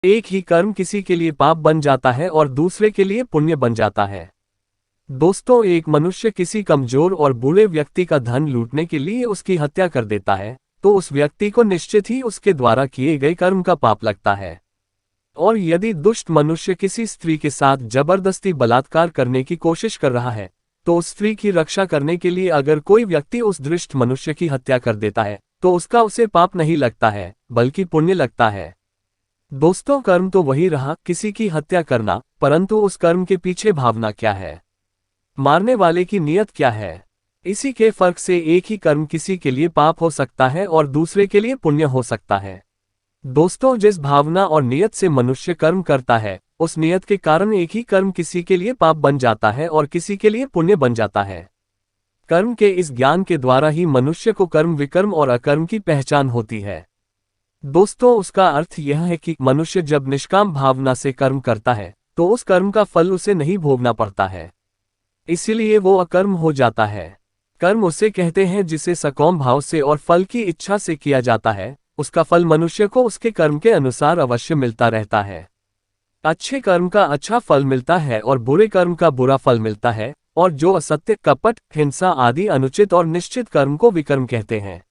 एक ही कर्म किसी के लिए पाप बन जाता है और दूसरे के लिए पुण्य बन जाता है। दोस्तों, एक मनुष्य किसी कमजोर और बुरे व्यक्ति का धन लूटने के लिए उसकी हत्या कर देता है, तो उस व्यक्ति को निश्चित ही उसके द्वारा किए गए कर्म का पाप लगता है। और यदि दुष्ट मनुष्य किसी स्त्री के साथ जबरदस्ती बलात्कार करने की कोशिश कर रहा है, तो उस स्त्री की रक्षा करने के लिए अगर कोई व्यक्ति उस दुष्ट मनुष्य की हत्या कर देता है, तो उसका उसे पाप नहीं लगता है, बल्कि पुण्य लगता है। दोस्तों, कर्म तो वही रहा, किसी की हत्या करना, परंतु उस कर्म के पीछे भावना क्या है, मारने वाले की नीयत क्या है, इसी के फर्क से एक ही कर्म किसी के लिए पाप हो सकता है और दूसरे के लिए पुण्य हो सकता है। दोस्तों, जिस भावना और नियत से मनुष्य कर्म करता है, उस नियत के कारण एक ही कर्म किसी के लिए पाप बन जाता है और किसी के लिए पुण्य बन जाता है। कर्म के इस ज्ञान के द्वारा ही मनुष्य को कर्म विकर्म और अकर्म की पहचान होती है। दोस्तों, उसका अर्थ यह है कि मनुष्य जब निष्काम भावना से कर्म करता है, तो उस कर्म का फल उसे नहीं भोगना पड़ता है, इसीलिए वो अकर्म हो जाता है। कर्म उसे कहते हैं जिसे सकाम भाव से और फल की इच्छा से किया जाता है, उसका फल मनुष्य को उसके कर्म के अनुसार अवश्य मिलता रहता है। अच्छे कर्म का अच्छा फल मिलता है और बुरे कर्म का बुरा फल मिलता है, और जो असत्य, कपट, हिंसा आदि अनुचित और निश्चित कर्म को विकर्म कहते हैं।